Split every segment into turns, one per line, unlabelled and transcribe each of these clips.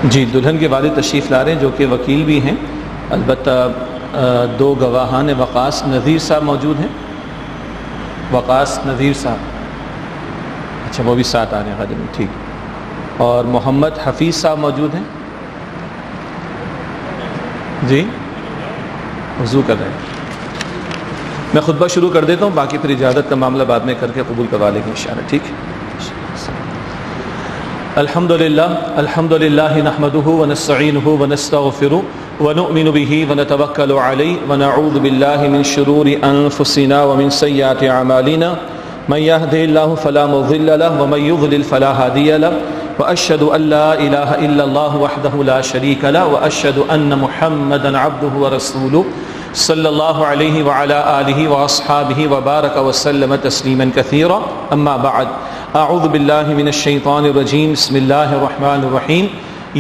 جی، دلہن کے والد تشریف لا رہے ہیں جو کہ وکیل بھی ہیں، البتہ دو گواہان وقاص نذیر صاحب موجود ہیں. وقاص نذیر صاحب، اچھا وہ بھی ساتھ آ رہے ہیں خادم، ٹھیک. اور محمد حفیظ صاحب موجود ہیں. جی وضو کر رہے ہیں. میں خطبہ شروع کر دیتا ہوں، باقی پھر اجازت کا معاملہ بعد میں کر کے قبول کروا لیں گے انشاءاللہ. ٹھیک. الحمد للہ نحمده ونستعینه ونستغفره ونؤمن به ونتوکل علیہ ونعوذ باللہ من شرور انفسنا ومن سیئات اعمالنا من يهده الله فلا مضل له ومن يضلل فلا هادي له واشهد ان لا اله الا الله وحده لا شريك له واشهد ان محمدا عبده ورسوله صلی اللہ علیہ وعلى آلہ واصحابہ وبارک وسلم تسلیما کثیرا. اما بعد، اعوذ باللہ من الشیطان الرجیم. بسم اللہ الرحمن الرحیم.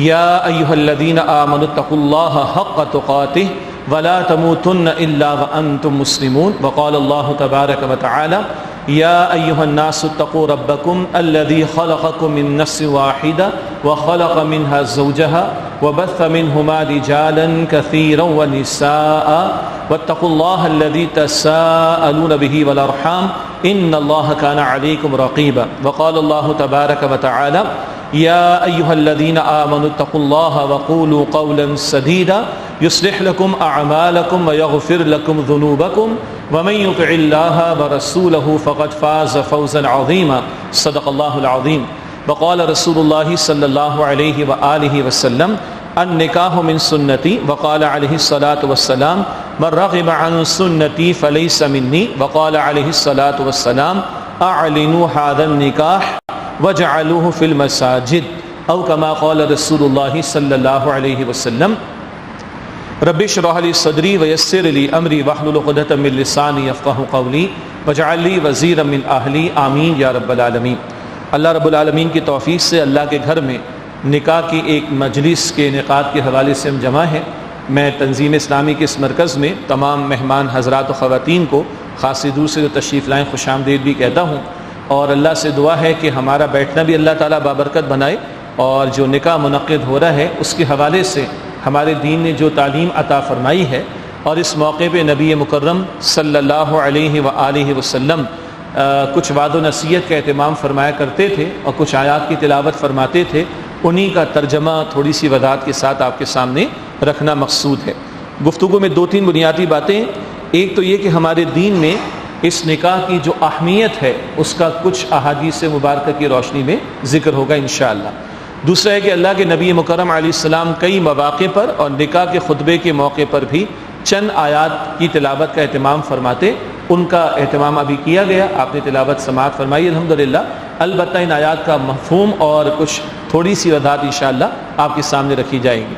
یا ایھا الذین آمنوا اتقوا اللہ حق تقاتہ ولا تموتن الا وانتم مسلمون. وقال اللہ تبارک وتعالی یا ایھا الناس اتقوا ربکم الذی خلقکم من نفس واحدہ وخلق منها زوجها وبث منهما رجالا كثيرا ونساء واتقوا الله الذي تساءلون به والارحام ان الله كان عليكم رقيبا. وقال الله تبارك وتعالى يا ايها الذين امنوا اتقوا الله وقولوا قولا سديدا يصلح لكم اعمالكم ويغفر لكم ذنوبكم ومن يطع الله ورسوله فقد فاز فوزا عظيما. صدق الله العظيم. وقال رسول اللہ صلی اللہ علیہ وآلہ وسلم النکاح من سنتی. وقال علیہ الصلاۃ والسلام من رغب عن سنتی فلیس منی. وقال علیہ الصلاۃ والسلام اعلنوا هذا النکاح وجعلوه في المساجد او كما قال رسول اللہ صلی اللہ علیہ وسلم. رب اشرح لي صدری ويسر لي امری واحلل عقدۃ من لسانی یفقهوا قولی واجعل لي وزیرا من اہلی آمین یا رب العالمین. اللہ رب العالمین کی توفیق سے اللہ کے گھر میں نکاح کی ایک مجلس کے انعقاد کے حوالے سے ہم جمع ہیں. میں تنظیم اسلامی کے اس مرکز میں تمام مہمان حضرات و خواتین کو خاصی دور سے جو تشریف لائیں خوش آمدید بھی کہتا ہوں، اور اللہ سے دعا ہے کہ ہمارا بیٹھنا بھی اللہ تعالیٰ بابرکت بنائے، اور جو نکاح منعقد ہو رہا ہے اس کے حوالے سے ہمارے دین نے جو تعلیم عطا فرمائی ہے، اور اس موقع پہ نبی مکرم صلی اللہ علیہ وآلہ وسلم کچھ وعد و نصیحت کا اہتمام فرمایا کرتے تھے اور کچھ آیات کی تلاوت فرماتے تھے. انہی کا ترجمہ تھوڑی سی وضاحت کے ساتھ آپ کے سامنے رکھنا مقصود ہے. گفتگو میں دو تین بنیادی باتیں. ایک تو یہ کہ ہمارے دین میں اس نکاح کی جو اہمیت ہے اس کا کچھ احادیث مبارکہ کی روشنی میں ذکر ہوگا انشاءاللہ. دوسرا ہے کہ اللہ کے نبی مکرم علیہ السلام کئی مواقع پر اور نکاح کے خطبے کے موقع پر بھی چند آیات کی تلاوت کا اہتمام فرماتے. ان کا اہتمام ابھی کیا گیا، آپ نے تلاوت سماعت فرمائی الحمدللہ. البتہ ان آیات کا مفہوم اور کچھ تھوڑی سی وضاحت انشاءاللہ آپ کے سامنے رکھی جائے گی.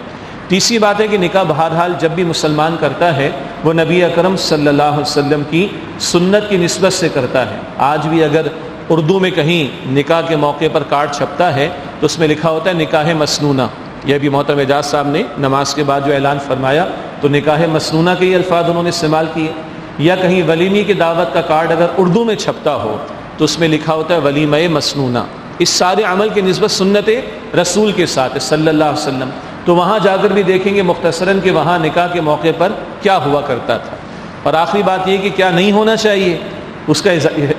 تیسری بات ہے کہ نکاح بہرحال جب بھی مسلمان کرتا ہے وہ نبی اکرم صلی اللہ علیہ وسلم کی سنت کی نسبت سے کرتا ہے. آج بھی اگر اردو میں کہیں نکاح کے موقع پر کارڈ چھپتا ہے تو اس میں لکھا ہوتا ہے نکاح مسنونہ. یہ بھی محترم اعجاز صاحب نے نماز کے بعد جو اعلان فرمایا تو نکاح مسنونہ کے یہ الفاظ انہوں نے استعمال کیے. یا کہیں ولیمے کی دعوت کا کارڈ اگر اردو میں چھپتا ہو تو اس میں لکھا ہوتا ہے ولیمہ مسنونہ. اس سارے عمل کی نسبت سنت رسول کے ساتھ صلی اللہ علیہ وسلم. تو وہاں جا کر بھی دیکھیں گے مختصراً کہ وہاں نکاح کے موقع پر کیا ہوا کرتا تھا. اور آخری بات یہ کہ کیا نہیں ہونا چاہیے اس کا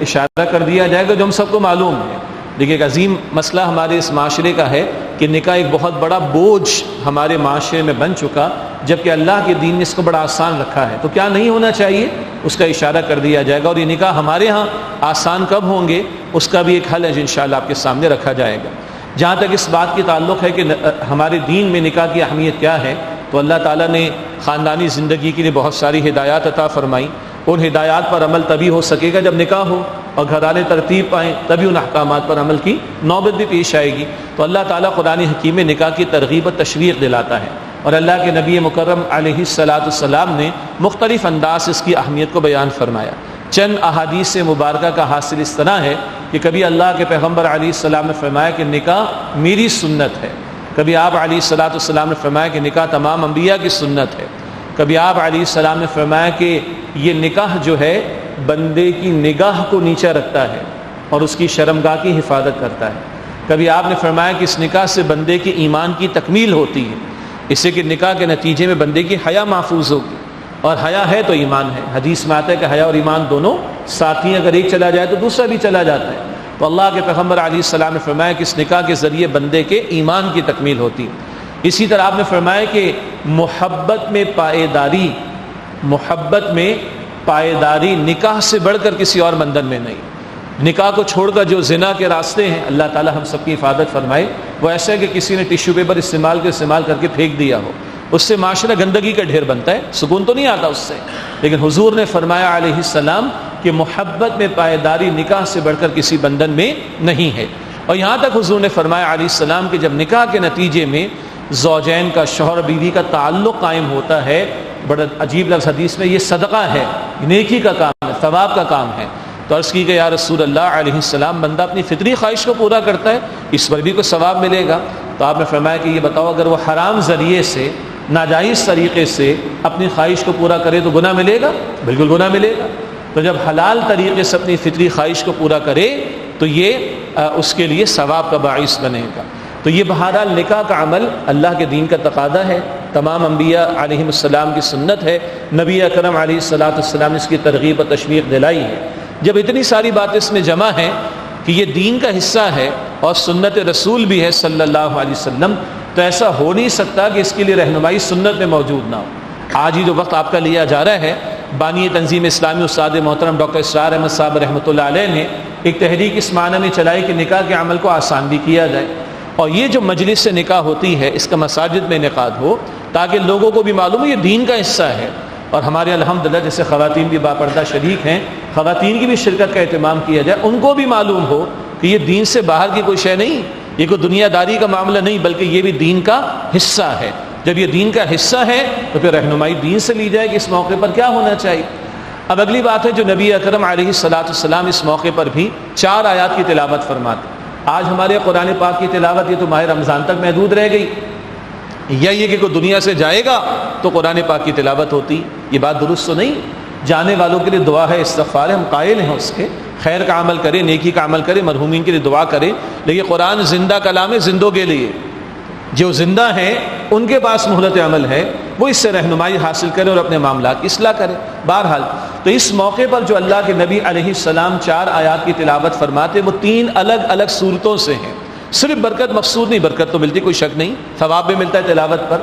اشارہ کر دیا جائے گا جو ہم سب کو معلوم ہے. دیکھیے ایک عظیم مسئلہ ہمارے اس معاشرے کا ہے کہ نکاح ایک بہت بڑا بوجھ ہمارے معاشرے میں بن چکا، جبکہ اللہ کے دین نے اس کو بڑا آسان رکھا ہے. تو کیا نہیں ہونا چاہیے اس کا اشارہ کر دیا جائے گا. اور یہ نکاح ہمارے ہاں آسان کب ہوں گے اس کا بھی ایک حل ہے جو انشاءاللہ آپ کے سامنے رکھا جائے گا. جہاں تک اس بات کی تعلق ہے کہ ہمارے دین میں نکاح کی اہمیت کیا ہے، تو اللہ تعالیٰ نے خاندانی زندگی کے لیے بہت ساری ہدایات عطا فرمائی. ان ہدایات پر عمل تبھی ہو سکے گا جب نکاح ہو اور گھرانے ترتیب پائیں، تبھی ان احکامات پر عمل کی نوبت بھی پیش آئے گی. تو اللہ تعالیٰ قرآن حکیم میں نکاح کی ترغیب و تشویق دلاتا ہے، اور اللہ کے نبی مکرم علیہ السلام نے مختلف انداز اس کی اہمیت کو بیان فرمایا. چند احادیث مبارکہ کا حاصل اس طرح ہے کہ کبھی اللہ کے پیغمبر علیہ السلام نے فرمایا کہ نکاح میری سنت ہے. کبھی آپ علیہ السلام نے فرمایا کہ نکاح تمام انبیاء کی سنت ہے. کبھی آپ علیہ السلام نے فرمایا کہ یہ نکاح جو ہے بندے کی نگاہ کو نیچا رکھتا ہے اور اس کی شرمگاہ کی حفاظت کرتا ہے. کبھی آپ نے فرمایا کہ اس نکاح سے بندے کے ایمان کی تکمیل ہوتی ہے، اس سے کہ نکاح کے نتیجے میں بندے کی حیا محفوظ ہوگی، اور حیا ہے تو ایمان ہے۔ حدیث میں آتا ہے کہ حیا اور ایمان دونوں ساتھی ہیں، اگر ایک چلا جائے تو دوسرا بھی چلا جاتا ہے۔ تو اللہ کے پیغمبر علیہ السلام نے فرمایا کہ اس نکاح کے ذریعے بندے کے ایمان کی تکمیل ہوتی ہے۔ اسی طرح آپ نے فرمایا کہ محبت میں پائیداری نکاح سے بڑھ کر کسی اور بندھن میں نہیں۔ نکاح کو چھوڑ کر جو زنا کے راستے ہیں، اللہ تعالی ہم سب کی حفاظت فرمائے، وہ ایسا ہے کہ کسی نے ٹیشو پیپر استعمال کر کے پھینک دیا ہو، اس سے معاشرہ گندگی کا ڈھیر بنتا ہے، سکون تو نہیں آتا اس سے۔ لیکن حضور نے فرمایا علیہ السلام کہ محبت میں پائیداری نکاح سے بڑھ کر کسی بندھن میں نہیں ہے۔ اور یہاں تک حضور نے فرمایا علیہ السلام کہ جب نکاح کے نتیجے میں زوجین کا، شوہر بیوی کا تعلق قائم ہوتا ہے، بڑا عجیب لفظ حدیث میں، یہ صدقہ ہے، نیکی کا کام ہے، ثواب کا کام ہے۔ تو عرض کی کہ یا رسول اللہ علیہ السلام، بندہ اپنی فطری خواہش کو پورا کرتا ہے، اس پر بھی کوئی ثواب ملے گا؟ تو آپ نے فرمایا کہ یہ بتاؤ، اگر وہ حرام ذریعے سے، ناجائز طریقے سے اپنی خواہش کو پورا کرے تو گناہ ملے گا؟ بالکل گناہ ملے گا۔ تو جب حلال طریقے سے اپنی فطری خواہش کو پورا کرے تو یہ اس کے لیے ثواب کا باعث بنے گا۔ تو یہ بہرحال نکاح کا عمل اللہ کے دین کا تقاضا ہے، تمام انبیاء علیہ السلام کی سنت ہے، نبی اکرم علیہ السلام نے اس کی ترغیب و تشویق دلائی ہے۔ جب اتنی ساری باتیں اس میں جمع ہیں کہ یہ دین کا حصہ ہے اور سنت رسول بھی ہے صلی اللہ علیہ وسلم، تو ایسا ہو نہیں سکتا کہ اس کے لیے رہنمائی سنت میں موجود نہ ہو۔ آج ہی جو وقت آپ کا لیا جا رہا ہے، بانی تنظیم اسلامی استاد محترم ڈاکٹر اسرار احمد صاحب رحمۃ اللہ علیہ نے ایک تحریک اس معنی میں چلائی کہ نکاح کے عمل کو آسان بھی کیا جائے، اور یہ جو مجلس سے نکاح ہوتی ہے اس کا مساجد میں انعقاد ہو، تاکہ لوگوں کو بھی معلوم ہو یہ دین کا حصہ ہے۔ اور ہمارے الحمدللہ جیسے خواتین بھی باپردہ شریک ہیں، خواتین کی بھی شرکت کا اہتمام کیا جائے، ان کو بھی معلوم ہو کہ یہ دین سے باہر کی کوئی شے نہیں، یہ کوئی دنیا داری کا معاملہ نہیں، بلکہ یہ بھی دین کا حصہ ہے۔ جب یہ دین کا حصہ ہے تو پھر رہنمائی دین سے لی جائے کہ اس موقع پر کیا ہونا چاہیے۔ اب اگلی بات ہے جو نبی اکرم علیہ السلام اس موقع پر بھی 4 آیات کی تلاوت فرماتے۔ آج ہمارے قرآن پاک کی تلاوت یہ تو ماہ رمضان تک محدود رہ گئی، یا یہ کہ کوئی دنیا سے جائے گا تو قرآن پاک کی تلاوت ہوتی، یہ بات درست تو نہیں۔ جانے والوں کے لیے دعا ہے، استغفار ہے، ہم قائل ہیں اس کے، خیر کا عمل کرے، نیکی کا عمل کرے، مرحومین کے لیے دعا کرے، لیکن قرآن زندہ کلام ہے، زندوں کے لیے، جو زندہ ہیں ان کے پاس مہلت عمل ہے، وہ اس سے رہنمائی حاصل کریں اور اپنے معاملات کی اصلاح کریں۔ بہرحال تو اس موقع پر جو اللہ کے نبی علیہ السلام 4 آیات کی تلاوت فرماتے، وہ 3 الگ الگ صورتوں سے ہیں۔ صرف برکت مقصود نہیں، برکت تو ملتی کوئی شک نہیں، ثواب بھی ملتا ہے تلاوت پر،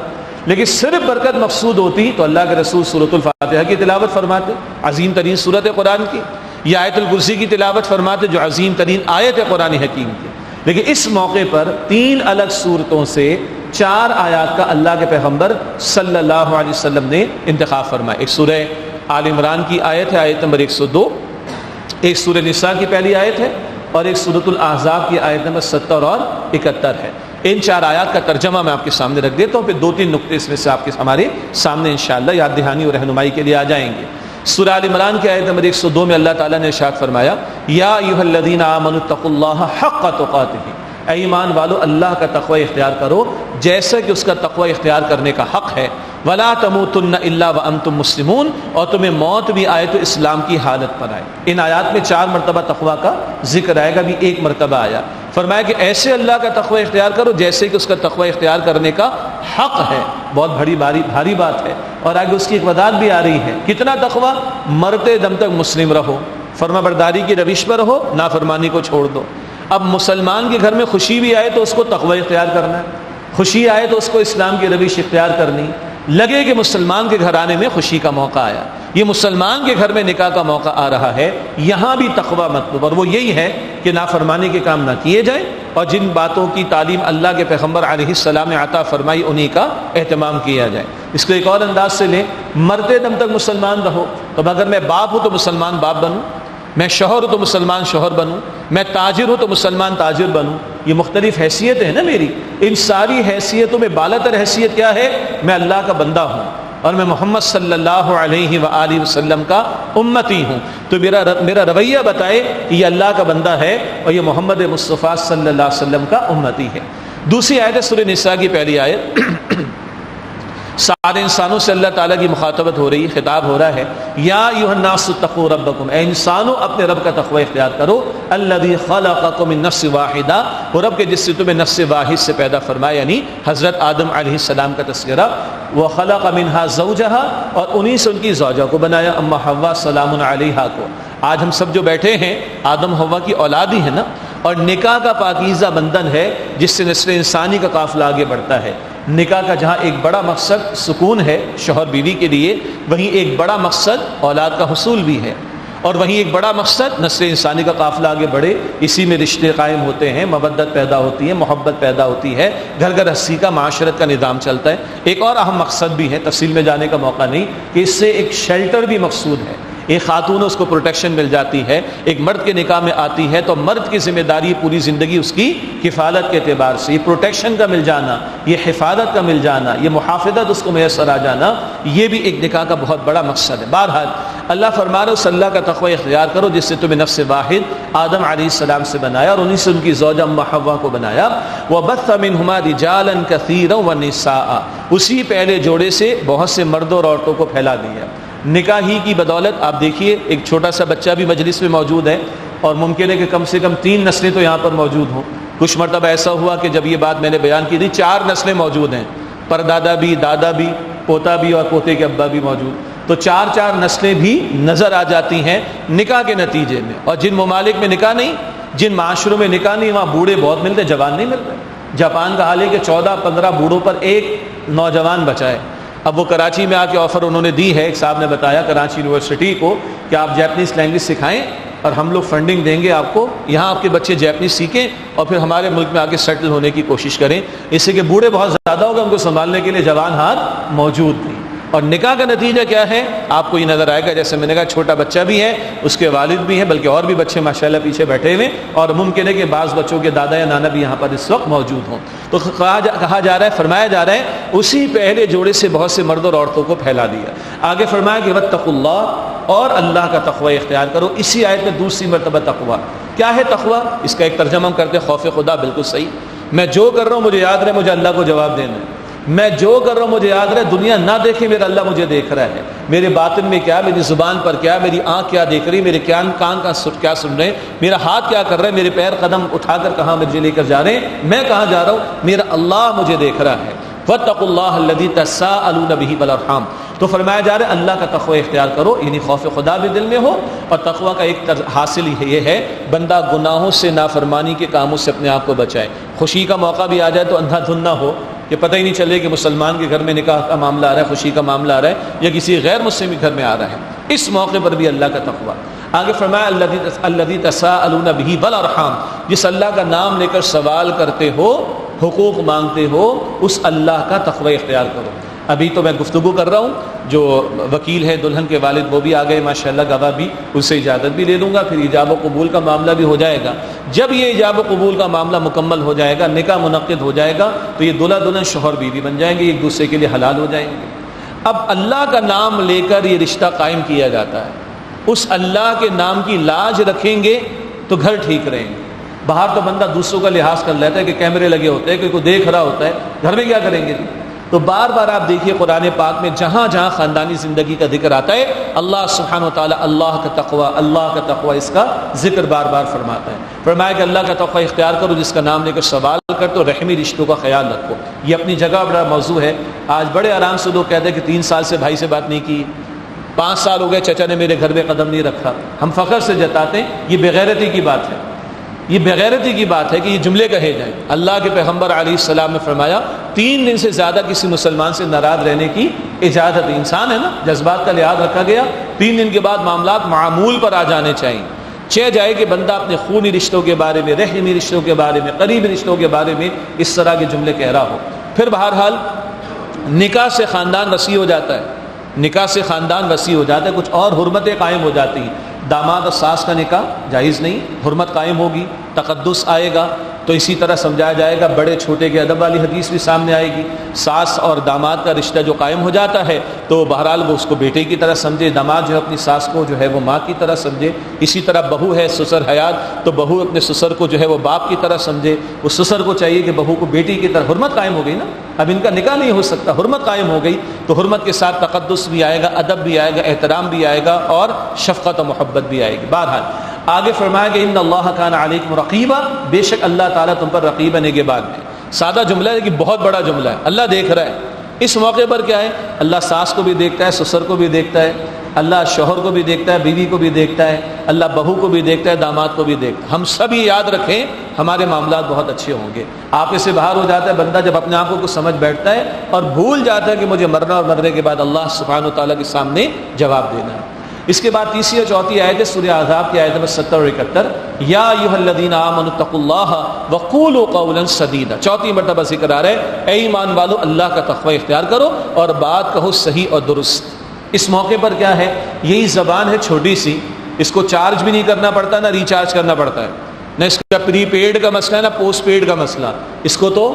لیکن صرف برکت مقصود ہوتی تو اللہ کے رسول سورۃ الفاتحہ کی تلاوت فرماتے، عظیم ترین سورت قرآن کی، یا آیت الکرسی کی تلاوت فرماتے جو عظیم ترین آیت قرآن حکیم کی۔ لیکن اس موقع پر 3 الگ صورتوں سے 4 آیات کا اللہ کے پیغمبر صلی اللہ علیہ وسلم نے انتخاب فرمایا۔ ایک سورہ آل عمران کی آیت ہے، آیت نمبر 102، ایک سورہ نساء کی پہلی آیت ہے، اور ایک سورۃ الاحزاب کی آیت نمبر 70 اور 71 ہے۔ ان 4 آیات کا ترجمہ میں آپ کے سامنے رکھ دیتا ہوں، پھر 2-3 نقطے اس میں سے آپ کے ہمارے سامنے انشاءاللہ یاد دہانی اور رہنمائی کے لیے آ جائیں گے۔ سورہ آل عمران کی آیت نمبر 102 میں اللہ تعالیٰ نے ارشاد فرمایا، یا ایھا الذین آمنوا اتقوا اللہ حق تقاتہ، اے ایمان والو اللہ کا تقوی اختیار کرو جیسا کہ اس کا تقوی اختیار کرنے کا حق ہے، ولا تموتن الا وانتم مسلمون، اور تمہیں موت بھی آئے تو اسلام کی حالت پر آئے۔ ان آیات میں 4 مرتبہ تقوی کا ذکر آئے گا، بھی 1 مرتبہ آیا۔ فرمایا کہ ایسے اللہ کا تقوی اختیار کرو جیسے کہ اس کا تقوی اختیار کرنے کا حق ہے۔ بہت بھاری بات ہے، اور آگے اس کی ایک وضاحت بھی آ رہی ہے۔ کتنا تقوی؟ مرتے دم تک مسلم رہو، فرما برداری کی روش پر رہو، نافرمانی کو چھوڑ دو۔ اب مسلمان کے گھر میں خوشی بھی آئے تو اس کو تقوی اختیار کرنا ہے، خوشی آئے تو اس کو اسلام کی روش اختیار کرنی۔ لگے کہ مسلمان کے گھر آنے میں خوشی کا موقع آیا، یہ مسلمان کے گھر میں نکاح کا موقع آ رہا ہے، یہاں بھی تقوی مطلوب، اور وہ یہی ہے کہ نافرمانی کے کام نہ کیے جائیں، اور جن باتوں کی تعلیم اللہ کے پیغمبر علیہ السلام نے عطا فرمائی انہی کا اہتمام کیا جائے۔ اس کو ایک اور انداز سے لیں، مرتے دم تک مسلمان رہو۔ تو اگر میں باپ ہوں تو مسلمان باپ بنوں، میں شوہر ہوں تو مسلمان شوہر بنوں، میں تاجر ہوں تو مسلمان تاجر بنوں۔ یہ مختلف حیثیتیں ہیں نا میری، ان ساری حیثیتوں میں بالا تر حیثیت کیا ہے؟ میں اللہ کا بندہ ہوں اور میں محمد صلی اللہ علیہ وآلہ وسلم کا امتی ہوں۔ تو میرا رویہ بتائے کہ یہ اللہ کا بندہ ہے اور یہ محمد مصطفیٰ صلی اللہ علیہ وسلم کا امتی ہے۔ دوسری آیت ہے سورہ نساء کی پہلی آیت، سارے انسانوں سے اللہ تعالیٰ کی مخاطبت ہو رہی ہے، خطاب ہو رہا ہے، یا ایھا الناس اتقوا ربکم، اے انسانوں اپنے رب کا تقوی اختیار کرو، الذی خلقکم من نفس واحدہ، وہ رب کے جس سے تمہیں نفس واحد سے پیدا فرمایا، یعنی حضرت آدم علیہ السلام کا تذکرہ، وخلق منها زوجہا، اور انہی سے ان کی زوجہ کو بنایا، اما حوا سلام علیہا کو۔ آج ہم سب جو بیٹھے ہیں آدم حوا کی اولاد ہی ہے نا، اور نکاح کا پاکیزہ بندھن ہے جس سے نسل انسانی کا قافلہ آگے بڑھتا ہے۔ نکاح کا جہاں ایک بڑا مقصد سکون ہے شوہر بیوی کے لیے، وہیں ایک بڑا مقصد اولاد کا حصول بھی ہے، اور وہیں ایک بڑا مقصد نسل انسانی کا قافلہ آگے بڑھے، اسی میں رشتے قائم ہوتے ہیں، مودت پیدا ہوتی ہے، محبت پیدا ہوتی ہے، گھر گھر ہنسی کا معاشرت کا نظام چلتا ہے۔ ایک اور اہم مقصد بھی ہے، تفصیل میں جانے کا موقع نہیں، کہ اس سے ایک شیلٹر بھی مقصود ہے، ایک خاتون اس کو پروٹیکشن مل جاتی ہے، ایک مرد کے نکاح میں آتی ہے تو مرد کی ذمہ داری پوری زندگی اس کی حفاظت کے اعتبار سے، یہ پروٹیکشن کا مل جانا، یہ حفاظت کا مل جانا، یہ محافظت اس کو میسر آ جانا، یہ بھی ایک نکاح کا بہت بڑا مقصد ہے۔ بہرحال اللہ فرما رہا ہے اس اللہ کا تقوی اختیار کرو جس سے تمہیں نفس واحد آدم علیہ السلام سے بنایا اور انہی سے ان کی زوجہ ام حوا کو بنایا، وبث منہما رجالا کثیرا ونساء، اسی پہلے جوڑے سے بہت سے مردوں اور عورتوں کو پھیلا دیا۔ نکاح ہی کی بدولت آپ دیکھیے ایک چھوٹا سا بچہ بھی مجلس میں موجود ہے، اور ممکن ہے کہ کم سے کم 3 نسلیں تو یہاں پر موجود ہوں۔ کچھ مرتبہ ایسا ہوا کہ جب یہ بات میں نے بیان کی تھی 4 نسلیں موجود ہیں، پردادا بھی، دادا بھی، پوتا بھی اور پوتے کے ابا بھی موجود، تو 4 نسلیں بھی نظر آ جاتی ہیں نکاح کے نتیجے میں۔ اور جن ممالک میں نکاح نہیں، جن معاشروں میں نکاح نہیں، وہاں بوڑھے بہت ملتے، جوان نہیں ملتے۔ جاپان کا حال ہے کہ 14-15 بوڑھوں پر ایک نوجوان بچا ہے۔ اب وہ کراچی میں آ کے آفر انہوں نے دی ہے، ایک صاحب نے بتایا کراچی یونیورسٹی کو کہ آپ جیپنیز لینگویج سکھائیں اور ہم لوگ فنڈنگ دیں گے آپ کو، یہاں آپ کے بچے جیپنیز سیکھیں اور پھر ہمارے ملک میں آگے سیٹل ہونے کی کوشش کریں، اس سے کہ بوڑھے بہت زیادہ ہوگا، ان کو سنبھالنے کے لیے جوان ہاتھ موجود نہیں۔ اور نکاح کا نتیجہ کیا ہے آپ کو یہ نظر آئے گا، جیسے میں نے کہا چھوٹا بچہ بھی ہے، اس کے والد بھی ہیں، بلکہ اور بھی بچے ماشاءاللہ پیچھے بیٹھے ہوئے، اور ممکن ہے کہ بعض بچوں کے دادا یا نانا بھی یہاں پر اس وقت موجود ہوں۔ تو کہا جا رہا ہے، فرمایا جا رہا ہے اسی پہلے جوڑے سے بہت سے مرد اور عورتوں کو پھیلا دیا۔ آگے فرمایا کہ واتقوا اللہ، اور اللہ کا تقوی اختیار کرو۔ اسی آیت میں دوسری مرتبہ تقوی کیا ہے؟ تقوی اس کا ایک ترجمہ ہم کرتے ہیں خوف خدا، بالکل صحیح۔ میں جو کر رہا ہوں مجھے یاد رہے مجھے اللہ کو جواب دینا ہے، میں جو کر رہا ہوں مجھے یاد رہے دنیا نہ دیکھے میرا اللہ مجھے دیکھ رہا ہے، میرے باطن میں کیا، میری زبان پر کیا، میری آنکھ کیا دیکھ رہی، میرے کان کیا سن رہے ہیں، میرا ہاتھ کیا کر رہا ہے، میرے پیر قدم اٹھا کر کہاں مجھے لے کر جا رہے ہیں، میں کہاں جا رہا ہوں، میرا اللہ مجھے دیکھ رہا ہے۔ واتقوا اللہ الذی تساءلون بہ والارحام، تو فرمایا جا رہا ہے اللہ کا تقوی اختیار کرو، یعنی خوف خدا بھی دل میں ہو، اور تقوی کا ایک حاصل یہ ہے بندہ گناہوں سے، نافرمانی کے کاموں سے اپنے آپ کو بچائے۔ خوشی کا موقع بھی آ جائے تو اندھا دھند نہ ہو کہ پتہ ہی نہیں چلے کہ مسلمان کے گھر میں نکاح کا معاملہ آ رہا ہے، خوشی کا معاملہ آ رہا ہے، یا کسی غیر مسلم کے گھر میں آ رہا ہے، اس موقع پر بھی اللہ کا تقوی۔ آگے فرمایا الذی تساءلون بہ والارحام، جس اللہ کا نام لے کر سوال کرتے ہو، حقوق مانگتے ہو، اس اللہ کا تقوی اختیار کرو۔ ابھی تو میں گفتگو کر رہا ہوں، جو وکیل ہے دلہن کے والد وہ بھی آ گئے ماشاءاللہ، گواہ بھی، ان سے اجازت بھی لے لوں گا، پھر ایجاب و قبول کا معاملہ بھی ہو جائے گا۔ جب یہ ایجاب و قبول کا معاملہ مکمل ہو جائے گا، نکاح منعقد ہو جائے گا، تو یہ دلہا دلہن شوہر بیوی بن جائیں گے، ایک دوسرے کے لیے حلال ہو جائیں گے۔ اب اللہ کا نام لے کر یہ رشتہ قائم کیا جاتا ہے، اس اللہ کے نام کی لاج رکھیں گے تو گھر ٹھیک رہیں گے۔ باہر تو بندہ دوسروں کا لحاظ کر لیتا ہے کہ کیمرے لگے ہوتے ہیں، کوئی کو دیکھ رہا ہوتا ہے، گھر میں کیا کریں گے؟ تو بار بار آپ دیکھیے قرآن پاک میں جہاں جہاں خاندانی زندگی کا ذکر آتا ہے، اللہ سبحانہ وتعالی اللہ کا تقوی اس کا ذکر بار بار فرماتا ہے۔ فرمایا کہ اللہ کا تقوی اختیار کرو، جس کا نام لے کر سوال کرتے ہو، رحمی رشتوں کا خیال رکھو۔ یہ اپنی جگہ بڑا موضوع ہے۔ آج بڑے آرام سے لوگ کہتے ہیں کہ 3 سال سے بھائی سے بات نہیں کی، 5 سال ہو گئے چچا نے میرے گھر میں قدم نہیں رکھا۔ ہم فخر سے جتاتے ہیں، یہ بغیرتی کی بات ہے، یہ بغیرتی کی بات ہے کہ یہ جملے کہے جائیں۔ اللہ کے پیغمبر علیہ السلام نے فرمایا 3 دن سے زیادہ کسی مسلمان سے ناراض رہنے کی اجازت، انسان ہے نا، جذبات کا لحاظ رکھا گیا، 3 دن کے بعد معاملات معمول پر آ جانے چاہیے۔ چہ جائے کہ بندہ اپنے خونی رشتوں کے بارے میں، رحمی رشتوں کے بارے میں، قریبی رشتوں کے بارے میں اس طرح کے جملے کہہ رہا ہو۔ پھر بہرحال نکاح سے خاندان وسیع ہو جاتا ہے، نکاح سے خاندان وسیع ہو جاتا ہے، کچھ اور حرمتیں قائم ہو جاتی ہیں۔ داماد اور ساس کا نکاح جائز نہیں، حرمت قائم ہوگی، تقدس آئے گا، تو اسی طرح سمجھایا جائے گا، بڑے چھوٹے کے ادب والی حدیث بھی سامنے آئے گی۔ ساس اور داماد کا رشتہ جو قائم ہو جاتا ہے تو بہرحال وہ اس کو بیٹے کی طرح سمجھے، داماد جو ہے اپنی ساس کو جو ہے وہ ماں کی طرح سمجھے۔ اسی طرح بہو ہے سسر حیات، تو بہو اپنے سسر کو جو ہے وہ باپ کی طرح سمجھے، وہ سسر کو چاہیے کہ بہو کو بیٹی کی طرح، حرمت قائم ہو گئی نا۔ اب ان کا نکاح نہیں ہو سکتا، حرمت قائم ہو گئی، تو حرمت کے ساتھ تقدس بھی آئے گا، ادب بھی آئے گا، احترام بھی آئے گا، اور شفقت و محبت بھی آئے گی۔ بہرحال آگے فرمایا کہ ان اللہ کان علیکم رقیبا، بے شک اللہ تعالیٰ تم پر رقیب ہے نگہبان ہے۔ سادہ جملہ ہے کہ بہت بڑا جملہ ہے، اللہ دیکھ رہا ہے۔ اس موقع پر کیا ہے، اللہ ساس کو بھی دیکھتا ہے، سسر کو بھی دیکھتا ہے، اللہ شوہر کو بھی دیکھتا ہے، بیوی کو بھی دیکھتا ہے، اللہ بہو کو بھی دیکھتا ہے، داماد کو بھی دیکھتا ہے۔ ہم سب یہ یاد رکھیں، ہمارے معاملات بہت اچھے ہوں گے۔ آپ سے باہر ہو جاتا ہے بندہ جب اپنے آپ کو سمجھ بیٹھتا ہے اور بھول جاتا ہے کہ مجھے مرنا اور مرنے کے بعد اللہ سبحانہ و تعالیٰ کے سامنے جواب دینا ہے۔ اس کے بعد تیسری اور چوتھی آیت ہے سورہ احزاب کی آیت نمبر 70 اور 71، یا ایھا الذین آمنوا اتقوا اللہ وقولوا قولا سدیدا۔ چوتھی مرتبہ ذکر آ رہا ہے، اے ایمان والو اللہ کا تقوی اختیار کرو اور بات کہو صحیح اور درست۔ اس موقع پر کیا ہے، یہی زبان ہے چھوٹی سی، اس کو چارج بھی نہیں کرنا پڑتا، نہ ریچارج کرنا پڑتا ہے، نہ اس کا پری پیڈ کا مسئلہ ہے، نہ پوسٹ پیڈ کا مسئلہ۔ اس کو تو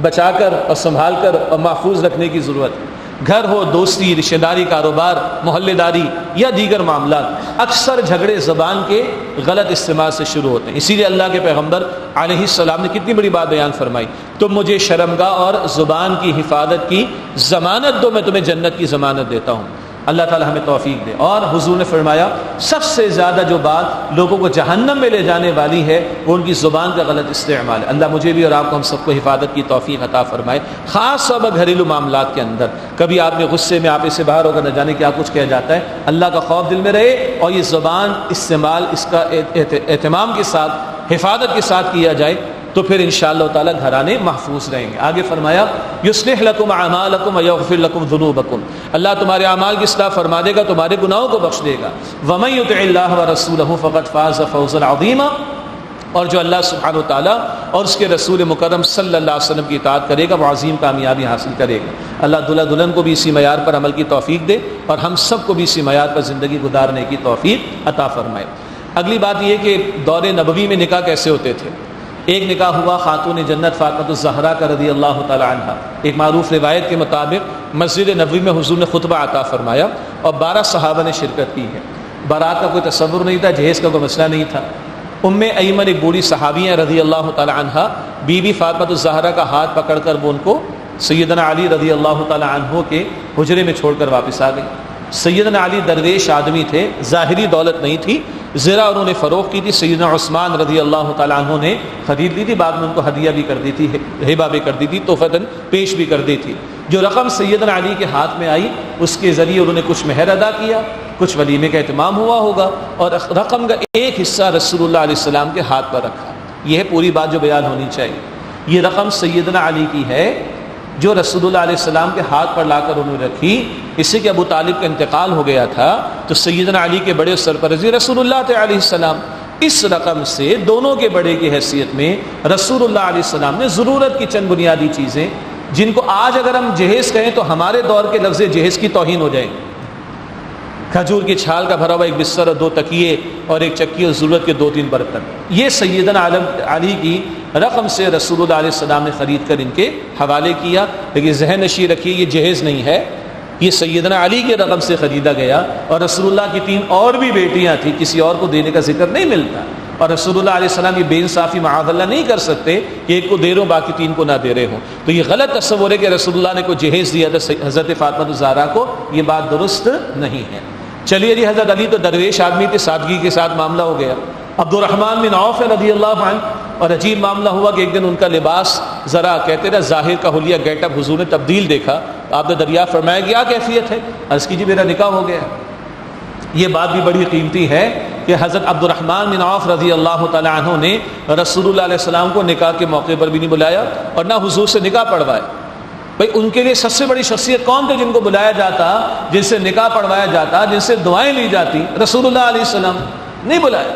بچا کر اور سنبھال کر اور محفوظ رکھنے کی ضرورت ہے۔ گھر ہو، دوستی، رشتہ داری، کاروبار، محلے داری یا دیگر معاملات، اکثر جھگڑے زبان کے غلط استعمال سے شروع ہوتے ہیں۔ اسی لیے اللہ کے پیغمبر علیہ السلام نے کتنی بڑی بات بیان فرمائی، تم مجھے شرمگاہ اور زبان کی حفاظت کی ضمانت دو، میں تمہیں جنت کی ضمانت دیتا ہوں۔ اللہ تعالی ہمیں توفیق دے۔ اور حضور نے فرمایا سب سے زیادہ جو بات لوگوں کو جہنم میں لے جانے والی ہے وہ ان کی زبان کا غلط استعمال ہے۔ اللہ مجھے بھی اور آپ کو ہم سب کو حفاظت کی توفیق عطا فرمائے، خاص طور پر گھریلو معاملات کے اندر۔ کبھی آپ نے غصے میں آپ سے باہر ہو کر نہ جانے کیا کچھ کہہ جاتا ہے، اللہ کا خوف دل میں رہے اور یہ زبان استعمال اس کا اہتمام کے ساتھ، حفاظت کے ساتھ کیا جائے تو پھر انشاءاللہ تعالی گھرانے محفوظ رہیں گے۔ آگے فرمایا یصلح لکم اعمالکم ویغفر لکم ذنوبکم، اللہ تمہارے اعمال کی اصلاح فرما دے گا، تمہارے گناہوں کو بخش دے گا۔ ومن یطع اللہ ورسولہ فقد فاز فوزا عظیما، اور جو اللہ سبحانہ و تعالیٰ اور اس کے رسول مکرم صلی اللہ علیہ وسلم کی اطاعت کرے گا وہ عظیم کامیابی حاصل کرے گا۔ اللہ دلہا دلہن کو بھی اسی معیار پر عمل کی توفیق دے اور ہم سب کو بھی اسی معیار پر زندگی گزارنے کی توفیق عطا فرمائے۔ اگلی بات یہ کہ دور نبوی میں نکاح کیسے ہوتے تھے۔ ایک نکاح ہوا خاتون جنت فاطمہ الزہرا کا رضی اللہ تعالی عنہ۔ ایک معروف روایت کے مطابق مسجد نبوی میں حضور نے خطبہ عطا فرمایا اور 12 صحابہ نے شرکت کی ہے۔ بارات کا کوئی تصور نہیں تھا، جہیز کا کوئی مسئلہ نہیں تھا۔ ام ایمن ایک بوڑھی صحابیہ رضی اللہ تعالی عنہ، بی بی فاطمہ الزہرا کا ہاتھ پکڑ کر وہ ان کو سیدنا علی رضی اللہ تعالی عنہ کے حجرے میں چھوڑ کر واپس آ گئی۔ سیدنا علی درویش آدمی تھے، ظاہری دولت نہیں تھی، زرہ انہوں نے فروخت کی تھی۔ سیدنا عثمان رضی اللہ تعالیٰ عنہ نے خرید لی تھی، بعد میں ان کو ہدیہ بھی کر دی تھی، ہبہ بھی کر دی تھی، تحفتاً پیش بھی کر دی تھی۔ جو رقم سیدنا علی کے ہاتھ میں آئی اس کے ذریعے انہوں نے کچھ مہر ادا کیا، کچھ ولیمے کا اہتمام ہوا ہوگا، اور رقم کا ایک حصہ رسول اللہ علیہ السلام کے ہاتھ پر رکھا۔ یہ ہے پوری بات جو بیان ہونی چاہیے۔ یہ رقم سیدنا علی کی ہے جو رسول اللہ علیہ السلام کے ہاتھ پر لا کر انہوں نے رکھی۔ اس سے کہ ابو طالب کا انتقال ہو گیا تھا تو سیدنا علی کے بڑے سرپرستی رسول اللہ علیہ السلام، اس رقم سے دونوں کے بڑے کی حیثیت میں رسول اللہ علیہ السلام نے ضرورت کی چند بنیادی چیزیں، جن کو آج اگر ہم جہیز کہیں تو ہمارے دور کے لفظ جہیز کی توہین ہو جائے گی۔ کھجور کی چھال کا بھرا ہوا ایک بستر اور 2 تکیے اور ایک چکی اور ضرورت کے 2-3 برتن، یہ سیدنا علی کی رقم سے رسول اللہ علیہ السلام نے خرید کر ان کے حوالے کیا۔ لیکن ذہن نشی رکھیے یہ جہیز نہیں ہے، یہ سیدنا علی کے رقم سے خریدا گیا، اور رسول اللہ کی 3 اور بھی بیٹیاں تھیں، کسی اور کو دینے کا ذکر نہیں ملتا، اور رسول اللہ علیہ السلام یہ بے انصافی معاذ اللہ نہیں کر سکتے کہ ایک کو دے رہے ہوں باقی 3 کو نہ دے رہے ہوں۔ تو یہ غلط تصور ہے کہ رسول اللہ نے کوئی جہیز دیا تھا حضرت فاطمہ الزہرا کو، یہ بات درست نہیں ہے۔ چلیے جی، حضرت علی تو درویش آدمی تھے، سادگی کے ساتھ معاملہ ہو گیا۔ عبد الرحمن بن عوف رضی اللہ عنہ، اور عجیب معاملہ ہوا کہ ایک دن ان کا لباس ذرا کہتے ہیں ظاہر کا حلیہ گیٹ اپ حضور نے تبدیل دیکھا، آپ نے دریافت فرمایا کیا کیفیت ہے؟ عرض کیجیے میرا نکاح ہو گیا۔ یہ بات بھی بڑی قیمتی ہے کہ حضرت عبد الرحمن بن عوف رضی اللہ تعالی عنہ نے رسول اللہ علیہ السلام کو نکاح کے موقع پر بھی نہیں بلایا اور نہ حضور سے نکاح پڑھوائے۔ بھائی ان کے لیے سب سے بڑی شخصیت کون تھے جن کو بلایا جاتا، جن سے نکاح پڑھوایا جاتا، جن سے دعائیں لی جاتی؟ رسول اللہ علیہ السلام نہیں بلایا۔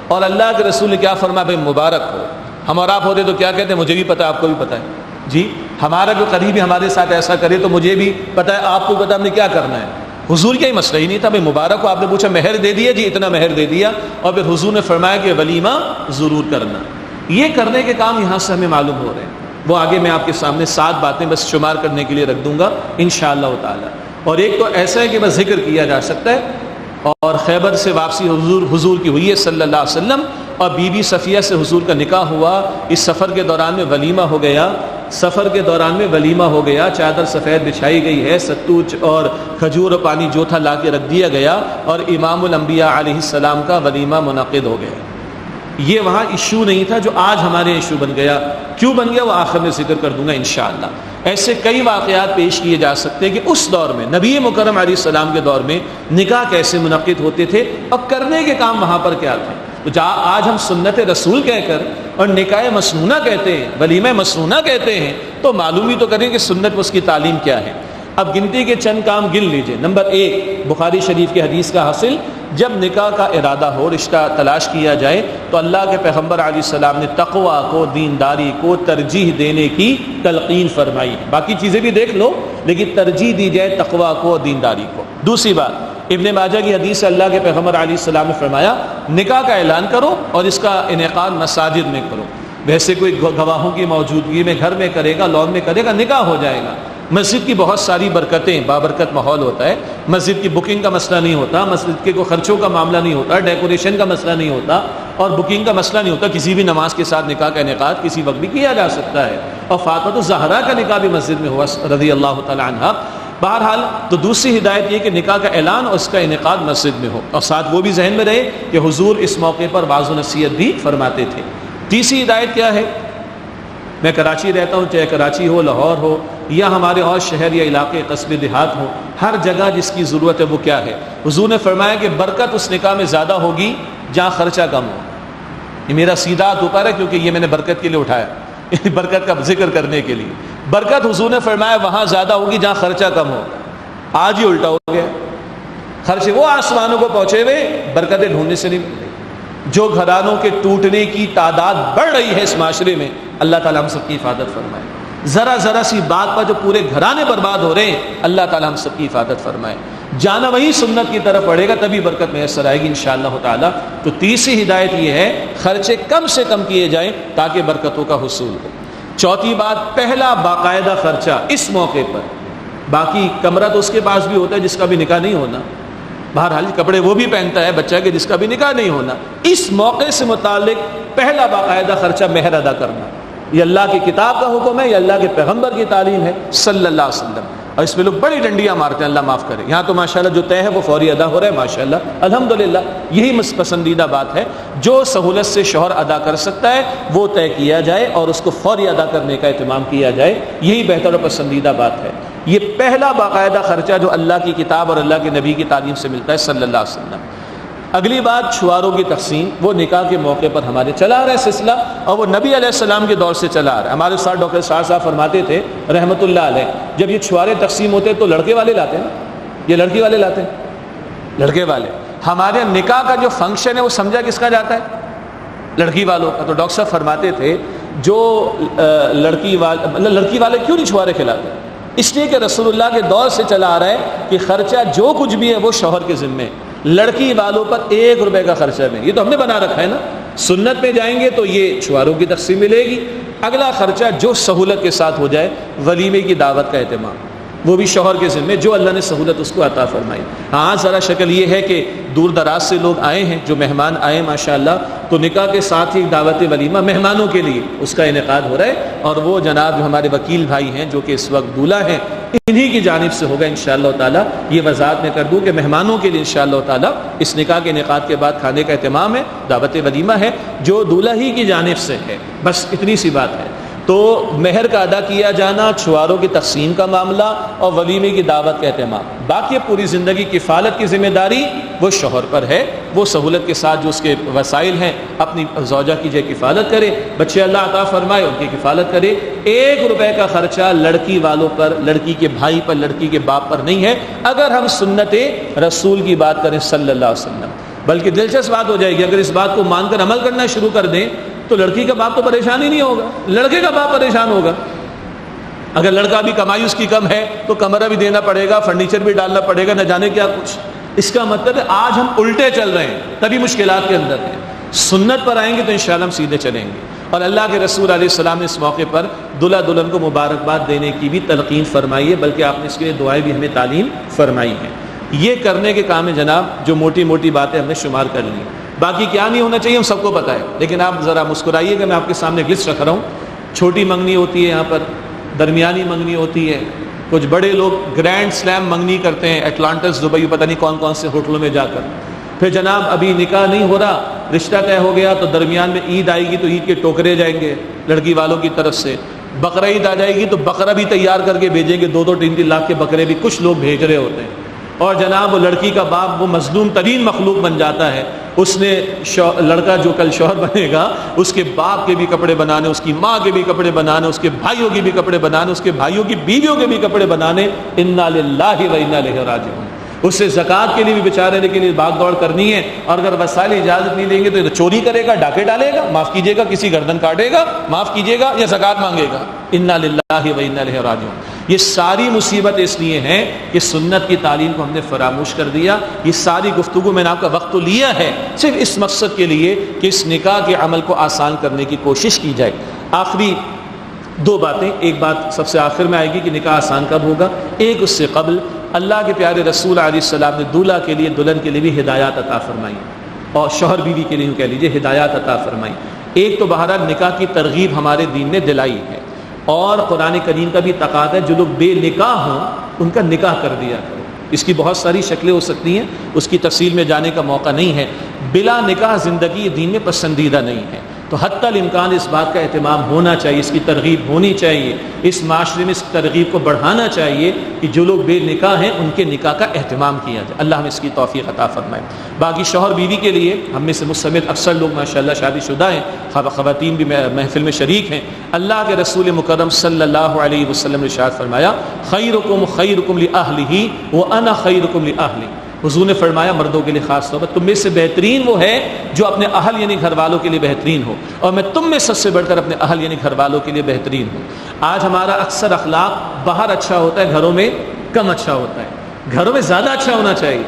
اور اللہ کے رسول نے کیا فرمایا؟ بھائی مبارک ہو۔ ہم اور آپ ہوتے تو کیا کہتے ہیں؟ مجھے بھی پتہ ہے، آپ کو بھی پتہ ہے جی، ہمارا جو قریبی ہمارے ساتھ ایسا کرے تو مجھے بھی پتہ ہے، آپ کو بھی پتہ ہے ہم نے کیا کرنا ہے۔ حضور کا ہی مسئلہ ہی نہیں تھا، بھائی مبارک ہو۔ آپ نے پوچھا مہر دے دیا؟ جی اتنا مہر دے دیا، اور پھر حضور نے فرمایا کہ ولیمہ ضرور کرنا۔ یہ کرنے کے کام یہاں سے ہمیں معلوم ہو رہے ہیں، وہ آگے میں آپ کے سامنے 7 باتیں بس شمار کرنے کے لیے رکھ دوں گا انشاءاللہ تعالی۔ اور ایک تو ایسا ہے کہ بس ذکر کیا جا سکتا ہے، اور خیبر سے واپسی حضور کی ہوئی ہے صلی اللہ علیہ وسلم، اور بی بی صفیہ سے حضور کا نکاح ہوا، اس سفر کے دوران میں ولیمہ ہو گیا، سفر کے دوران میں ولیمہ ہو گیا، چادر سفید بچھائی گئی ہے، ستو اور کھجور اور پانی جو تھا لا کے رکھ دیا گیا اور امام الانبیاء علیہ السلام کا ولیمہ منعقد ہو گیا۔ یہ وہاں ایشو نہیں تھا جو آج ہمارے ایشو بن گیا۔ کیوں بن گیا وہ آخر میں ذکر کر دوں گا انشاءاللہ۔ ایسے کئی واقعات پیش کیے جا سکتے ہیں کہ اس دور میں نبی مکرم علیہ السلام کے دور میں نکاح کیسے منعقد ہوتے تھے اور کرنے کے کام وہاں پر کیا تھے۔ تو آج ہم سنت رسول کہہ کر اور نکاح مسنونہ کہتے ہیں، ولیمہ مسنونہ کہتے ہیں، تو معلوم ہی تو کریں کہ سنت اس کی تعلیم کیا ہے۔ اب گنتی کے چند کام گن لیجئے۔ نمبر 1، بخاری شریف کی حدیث کا حاصل، جب نکاح کا ارادہ ہو، رشتہ تلاش کیا جائے تو اللہ کے پیغمبر علیہ السلام نے تقوی کو، دینداری کو ترجیح دینے کی تلقین فرمائی ہے۔ باقی چیزیں بھی دیکھ لو لیکن ترجیح دی جائے تقوی کو اور دینداری کو۔ دوسری بات، ابن ماجہ کی حدیث سے اللہ کے پیغمبر علیہ السلام نے فرمایا نکاح کا اعلان کرو اور اس کا انعقاد مساجد میں کرو۔ ویسے کوئی گواہوں کی موجودگی میں گھر میں کرے گا، لان میں کرے گا، نکاح ہو جائے گا۔ مسجد کی بہت ساری برکتیں، بابرکت ماحول ہوتا ہے، مسجد کی بکنگ کا مسئلہ نہیں ہوتا، مسجد کے کوئی خرچوں کا معاملہ نہیں ہوتا، ڈیکوریشن کا مسئلہ نہیں ہوتا اور بکنگ کا مسئلہ نہیں ہوتا۔ کسی بھی نماز کے ساتھ نکاح کا انعقاد کسی وقت بھی کیا جا سکتا ہے، اور فاطمہ الزہرا کا نکاح بھی مسجد میں ہوا رضی اللہ تعالی عنہا۔ بہرحال تو دوسری ہدایت یہ کہ نکاح کا اعلان اور اس کا انعقاد مسجد میں ہو، اور ساتھ وہ بھی ذہن میں رہے کہ حضور اس موقع پر واعظ و نصیحت بھی فرماتے تھے۔ تیسری ہدایت کیا ہے؟ میں کراچی رہتا ہوں، چاہے کراچی ہو، لاہور ہو یا ہمارے اور شہر یا علاقے قصبے دیہات ہو، ہر جگہ جس کی ضرورت ہے وہ کیا ہے؟ حضور نے فرمایا کہ برکت اس نکاح میں زیادہ ہوگی جہاں خرچہ کم ہو۔ یہ میرا سیدھا اوپر ہے کیونکہ یہ میں نے برکت کے لیے اٹھایا، برکت کا ذکر کرنے کے لیے۔ برکت حضور نے فرمایا وہاں زیادہ ہوگی جہاں خرچہ کم ہو۔ آج ہی الٹا ہو گیا، خرچے وہ آسمانوں کو پہنچے ہوئے، برکتیں ڈھونڈنے سے نہیں مل رہی۔ جو گھرانوں کے ٹوٹنے کی تعداد بڑھ رہی ہے اس معاشرے میں، اللہ تعالیٰ ہم سب کی حفاظت فرمائے۔ ذرا ذرا سی بات پر جو پورے گھرانے برباد ہو رہے ہیں، اللہ تعالیٰ ہم سب کی حفاظت فرمائے۔ جانا وہی سنت کی طرف پڑے گا تبھی برکت میسر آئے گی انشاءاللہ تعالیٰ۔ تو تیسری ہدایت یہ ہے خرچے کم سے کم کیے جائیں تاکہ برکتوں کا حصول ہو۔ چوتھی بات، پہلا باقاعدہ خرچہ اس موقع پر، باقی کمرہ تو اس کے پاس بھی ہوتا ہے جس کا بھی نکاح نہیں ہونا، بہرحال کپڑے وہ بھی پہنتا ہے بچہ کے جس کا بھی نکاح نہیں ہونا، اس موقع سے متعلق پہلا باقاعدہ خرچہ مہر ادا کرنا۔ یہ اللہ کی کتاب کا حکم ہے، یہ اللہ کے پیغمبر کی تعلیم ہے صلی اللہ علیہ وسلم، اور اس میں لوگ بڑی ڈنڈیاں مارتے ہیں، اللہ معاف کرے۔ یہاں تو ماشاءاللہ جو طے ہے وہ فوری ادا ہو رہا ہے ماشاءاللہ الحمدللہ، یہی پسندیدہ بات ہے، جو سہولت سے شوہر ادا کر سکتا ہے وہ طے کیا جائے اور اس کو فوری ادا کرنے کا اہتمام کیا جائے، یہی بہتر اور پسندیدہ بات ہے۔ یہ پہلا باقاعدہ خرچہ جو اللہ کی کتاب اور اللہ کے نبی کی تعلیم سے ملتا ہے صلی اللہ علیہ وسلم۔ اگلی بات، چھواروں کی تقسیم، وہ نکاح کے موقع پر ہمارے چلا آ رہا ہے سلسلہ، اور وہ نبی علیہ السلام کے دور سے چلا آ رہا ہے۔ ہمارے ساتھ ڈاکٹر سعد صاحب فرماتے تھے رحمۃ اللہ علیہ، جب یہ چھوارے تقسیم ہوتے تو لڑکے والے لاتے ہیں نا، یہ لڑکی والے لاتے ہیں، لڑکے والے۔ ہمارے نکاح کا جو فنکشن ہے وہ سمجھا کس کا جاتا ہے؟ لڑکی والوں کا۔ تو ڈاکٹر صاحب فرماتے تھے جو لڑکی والے کیوں نہیں چھوارے کھلاتے؟ اس لیے کہ رسول اللہ کے دور سے چلا آ رہا ہے کہ خرچہ جو کچھ بھی ہے وہ شوہر کے ذمے، لڑکی والوں پر 1 روپے کا خرچہ نہیں۔ یہ تو ہم نے بنا رکھا ہے نا، سنت میں جائیں گے تو یہ چھواروں کی تقسیم ملے گی۔ اگلا خرچہ جو سہولت کے ساتھ ہو جائے، ولیمے کی دعوت کا اہتمام، وہ بھی شوہر کے ذمے، جو اللہ نے سہولت اس کو عطا فرمائی۔ ہاں ذرا شکل یہ ہے کہ دور دراز سے لوگ آئے ہیں، جو مہمان آئے ماشاءاللہ، تو نکاح کے ساتھ ہی دعوت ولیمہ مہمانوں کے لیے اس کا انعقاد ہو رہا ہے، اور وہ جناب جو ہمارے وکیل بھائی ہیں جو کہ اس وقت دولہا ہیں، انہی کی جانب سے ہوگا انشاءاللہ تعالیٰ۔ یہ وضاحت میں کر دوں کہ مہمانوں کے لیے انشاءاللہ تعالیٰ اس نکاح کے انعقاد کے بعد کھانے کا اہتمام ہے، دعوت ولیمہ ہے جو دولہا ہی کی جانب سے ہے، بس اتنی سی بات ہے۔ تو مہر کا ادا کیا جانا، چھواروں کی تقسیم کا معاملہ اور ولیمے کی دعوت کا اہتمام، باقی پوری زندگی کفالت کی ذمہ داری وہ شوہر پر ہے۔ وہ سہولت کے ساتھ جو اس کے وسائل ہیں اپنی زوجہ کی جائے کفالت کرے، بچے اللہ عطا فرمائے ان کی کفالت کرے۔ 1 روپے کا خرچہ لڑکی والوں پر، لڑکی کے بھائی پر، لڑکی کے باپ پر نہیں ہے، اگر ہم سنت رسول کی بات کریں صلی اللہ علیہ وسلم۔ بلکہ دلچسپ بات ہو جائے گی، اگر اس بات کو مان کر عمل کرنا شروع کر دیں تو لڑکی کا باپ تو پریشان ہی نہیں ہوگا، لڑکے کا باپ پریشان ہوگا۔ اگر لڑکا بھی کمائی اس کی کم ہے تو کمرہ بھی دینا پڑے گا، فرنیچر بھی ڈالنا پڑے گا، نہ جانے کیا کچھ۔ اس کا مطلب ہے آج ہم الٹے چل رہے ہیں، تبھی مشکلات کے اندر ہیں۔ سنت پر آئیں گے تو انشاءاللہ ہم سیدھے چلیں گے۔ اور اللہ کے رسول علیہ السلام نے اس موقع پر دلہا دلہن کو مبارکباد دینے کی بھی تلقین فرمائی ہے، بلکہ آپ نے اس کے لیے دعائیں بھی ہمیں تعلیم فرمائی ہیں۔ یہ کرنے کے کام ہے جناب، جو موٹی موٹی باتیں ہم نے شمار کر لی، باقی کیا نہیں ہونا چاہیے ہم سب کو پتہ ہے، لیکن آپ ذرا مسکرائیے کہ میں آپ کے سامنے ایک لسٹ رکھ رہا ہوں۔ چھوٹی منگنی ہوتی ہے یہاں پر، درمیانی منگنی ہوتی ہے، کچھ بڑے لوگ گرینڈ سلیم منگنی کرتے ہیں اٹلانٹس، دبئی، پتہ نہیں کون کون سے ہوٹلوں میں جا کر. پھر جناب ابھی نکاح نہیں ہو رہا، رشتہ طے ہو گیا تو درمیان میں عید آئے گی تو عید کے ٹوکرے جائیں گے لڑکی والوں کی طرف سے. بقرہ عید آ جائے گی تو بقرہ بھی تیار کر کے بھیجیں گے، 2-3 لاکھ کے بکرے بھی کچھ لوگ بھیج رہے ہوتے ہیں. اور جناب وہ لڑکی کا باپ وہ مظلوم ترین مخلوق بن جاتا ہے. اس نے لڑکا جو کل شوہر بنے گا اس کے باپ کے بھی کپڑے بنانے، اس کی ماں کے بھی کپڑے بنانے، اس کے بھائیوں کے بھی کپڑے بنانے، اس کے بھائیوں کی بیویوں کے بھی کپڑے بنانے. انا للہ و انا الیہ راجعون. اسے زکوٰۃ کے لیے بھی بیچارے کے لیے بھاگ دوڑ کرنی ہے، اور اگر وسائل اجازت نہیں لیں گے تو یہ چوری کرے گا، ڈاکے ڈالے گا، معاف کیجیے گا کسی گردن کاٹے گا، معاف کیجیے گا، یا زکوٰۃ مانگے گا. انا للہ و انا الیہ راجعون. یہ ساری مصیبت اس لیے ہیں کہ سنت کی تعلیم کو ہم نے فراموش کر دیا. یہ ساری گفتگو میں نے آپ کا وقت تو لیا ہے صرف اس مقصد کے لیے کہ اس نکاح کے عمل کو آسان کرنے کی کوشش کی جائے. آخری 2 باتیں، ایک بات سب سے آخر میں آئے گی کہ نکاح آسان کب ہوگا. ایک اس سے قبل اللہ کے پیارے رسول علیہ السلام نے دولہا کے لیے دلہن کے لیے بھی ہدایات عطا فرمائی، اور شوہر بیوی کے لیے کہہ لیجیے ہدایات عطا فرمائی. ایک تو بہرحال نکاح کی ترغیب ہمارے دین نے دلائی ہے، اور قرآن کریم کا بھی تقاضا ہے جو لوگ بے نکاح ہوں ان کا نکاح کر دیا کرو. اس کی بہت ساری شکلیں ہو سکتی ہیں، اس کی تفصیل میں جانے کا موقع نہیں ہے. بلا نکاح زندگی دین میں پسندیدہ نہیں ہے. تو حتی الامکان اس بات کا اہتمام ہونا چاہیے، اس کی ترغیب ہونی چاہیے، اس معاشرے میں اس ترغیب کو بڑھانا چاہیے کہ جو لوگ بے نکاح ہیں ان کے نکاح کا اہتمام کیا جائے. اللہ ہمیں اس کی توفیق عطا فرمائے. باقی شوہر بیوی کے لیے ہم میں سے مستمت اکثر لوگ ماشاءاللہ شادی شدہ ہیں، خواتین بھی محفل میں شریک ہیں. اللہ کے رسول مکرم صلی اللہ علیہ وسلم نے ارشاد فرمایا خیرکم خیرکم لأہلہ وانا خیرکم لأہلی. حضور نے فرمایا مردوں کے لیے خاص طور پر تم میں سے بہترین وہ ہے جو اپنے اہل یعنی گھر والوں کے لیے بہترین ہو، اور میں تم میں سب سے بڑھ کر اپنے اہل یعنی گھر والوں کے لیے بہترین ہوں. آج ہمارا اکثر اخلاق باہر اچھا ہوتا ہے، گھروں میں کم اچھا ہوتا ہے. گھروں میں زیادہ اچھا ہونا چاہیے،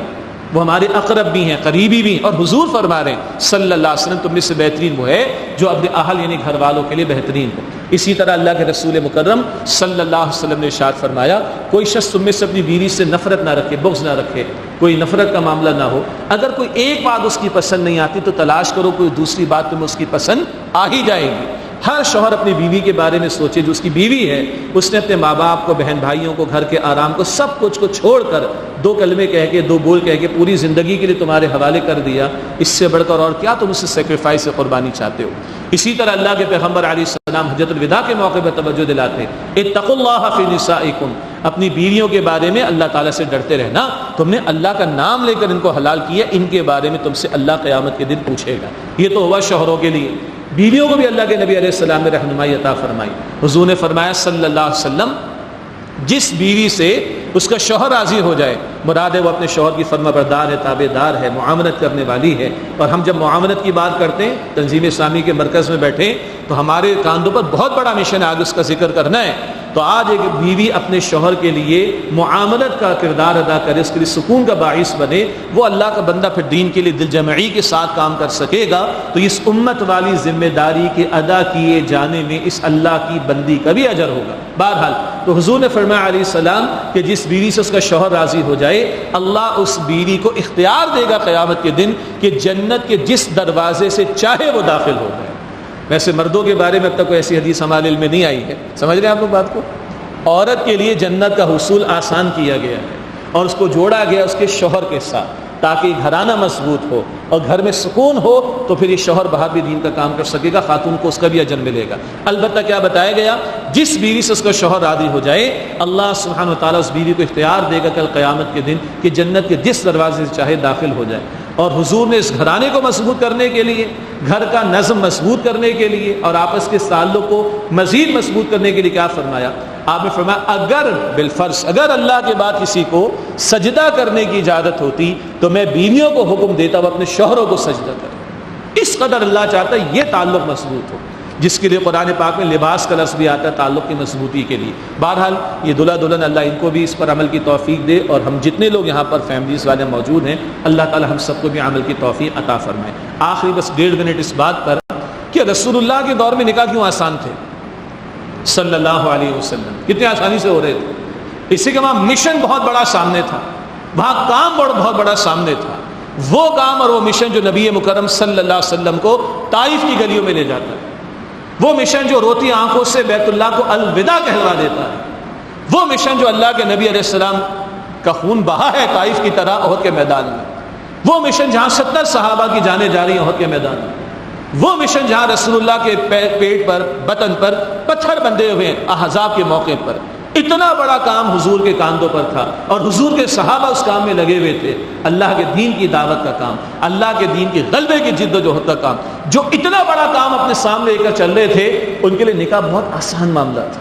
وہ ہمارے اقرب بھی ہیں، قریبی بھی ہیں. اور حضور فرما رہے ہیں صلی اللہ علیہ وسلم تم میں سے بہترین وہ ہے جو اپنے اہل یعنی گھر والوں کے لیے بہترین ہو. اسی طرح اللہ کے رسول مکرم صلی اللہ علیہ وسلم نے ارشاد فرمایا کوئی شخص تم میں سے اپنی بیوی سے نفرت نہ رکھے، بغض نہ رکھے، کوئی نفرت کا معاملہ نہ ہو. اگر کوئی ایک بات اس کی پسند نہیں آتی تو تلاش کرو کوئی دوسری بات تمہیں اس کی پسند آ ہی جائے گی. ہر شوہر اپنی بیوی کے بارے میں سوچے جو اس کی بیوی ہے، اس نے اپنے ماں باپ کو، بہن بھائیوں کو، گھر کے آرام کو، سب کچھ کو چھوڑ کر 2 کلمے کہہ کے 2 بول کہہ کے پوری زندگی کے لیے تمہارے حوالے کر دیا. اس سے بڑھ کر اور کیا تم اس سے سیکریفائس سے قربانی چاہتے ہو. اسی طرح اللہ کے پیغمبر علیہ السلام حجۃ الوداع کے موقع پر توجہ دلاتے ہیں اتقوا اللہ فی نسائکم، اپنی بیویوں کے بارے میں اللہ تعالیٰ سے ڈرتے رہنا. تم نے اللہ کا نام لے کر ان کو حلال کیا، ان کے بارے میں تم سے اللہ قیامت کے دن پوچھے گا. یہ تو ہوا شوہروں کے لیے. بیویوں کو بھی اللہ کے نبی علیہ السلام نے رہنمائی عطا فرمائی. حضور نے فرمایا صلی اللہ علیہ وسلم جس بیوی سے اس کا شوہر راضی ہو جائے، مراد ہے وہ اپنے شوہر کی فرما بردار ہے، تابع دار ہے، معاونت کرنے والی ہے. اور ہم جب معاونت کی بات کرتے ہیں تنظیم اسلامی کے مرکز میں بیٹھے تو ہمارے کاندھوں پر بہت بڑا مشن ہے، آج اس کا ذکر کرنا ہے. تو آج ایک بیوی اپنے شوہر کے لیے معاملت کا کردار ادا کرے، اس کے لیے سکون کا باعث بنے، وہ اللہ کا بندہ پھر دین کے لیے دل جمعی کے ساتھ کام کر سکے گا. تو اس امت والی ذمہ داری کے ادا کیے جانے میں اس اللہ کی بندی کا بھی اجر ہوگا. بہرحال تو حضور نے فرمایا علیہ السلام کہ جس بیوی سے اس کا شوہر راضی ہو جائے اللہ اس بیوی کو اختیار دے گا قیامت کے دن کہ جنت کے جس دروازے سے چاہے وہ داخل ہو جائے. ویسے مردوں کے بارے میں اب تک کوئی ایسی حدیث ہمارے علم میں نہیں آئی ہے، سمجھ رہے ہیں آپ لوگ بات کو. عورت کے لیے جنت کا حصول آسان کیا گیا ہے اور اس کو جوڑا گیا اس کے شوہر کے ساتھ تاکہ گھرانہ مضبوط ہو اور گھر میں سکون ہو. تو پھر یہ شوہر باہر بھی دین کا کام کر سکے گا، خاتون کو اس کا بھی اجر ملے گا. البتہ کیا بتایا گیا، جس بیوی سے اس کا شوہر راضی ہو جائے اللہ سبحانہ و تعالیٰ اس بیوی کو اختیار دے گا کل قیامت کے دن کہ جنت کے جس دروازے سے چاہے داخل ہو جائے. اور حضور نے اس گھرانے کو مضبوط کرنے کے لیے، گھر کا نظم مضبوط کرنے کے لیے اور آپس کے تعلق کو مزید مضبوط کرنے کے لیے کیا فرمایا؟ آپ نے فرمایا اگر بالفرض اگر اللہ کے بعد کسی کو سجدہ کرنے کی اجازت ہوتی تو میں بیویوں کو حکم دیتا وہ اپنے شوہروں کو سجدہ کریں. اس قدر اللہ چاہتا ہے یہ تعلق مضبوط ہو، جس کے لیے قرآن پاک میں لباس کا لفظ بھی آتا ہے تعلق کی مضبوطی کے لیے. بہرحال یہ دلہا دلہن اللہ ان کو بھی اس پر عمل کی توفیق دے، اور ہم جتنے لوگ یہاں پر فیملیز والے موجود ہیں اللہ تعالی ہم سب کو بھی عمل کی توفیق عطا فرمائے. آخری بس 1.5 منٹ اس بات پر کہ رسول اللہ کے دور میں نکاح کیوں آسان تھے صلی اللہ علیہ وسلم، کتنے آسانی سے ہو رہے تھے. اسی کے وہاں مشن بہت بڑا سامنے تھا، وہاں کام بہت بڑا سامنے تھا. وہ کام اور وہ مشن جو نبی مکرم صلی اللہ علیہ وسلم کو طائف کی گلیوں میں لے جاتا ہے. وہ مشن جو روتی آنکھوں سے بیت اللہ کو الوداع کہلوا دیتا ہے، وہ مشن جو اللہ کے نبی علیہ السلام کا خون بہا ہے طائف کی طرح احد کے میدان میں، وہ مشن جہاں 70 صحابہ کی جانیں جا رہی ہیں احد کے میدان میں، وہ مشن جہاں رسول اللہ کے پیٹ پر بطن پر پتھر بندھے ہوئے احزاب کے موقع پر، اتنا بڑا کام حضور کے کاندھوں پر تھا اور حضور کے صحابہ اس کام میں لگے ہوئے تھے، اللہ کے دین کی دعوت کا کام، اللہ کے دین کی غلبے کی جد و جہد کا کام، جو اتنا بڑا کام اپنے سامنے لے کر چل رہے تھے، ان کے لیے نکاح بہت آسان معاملہ تھا۔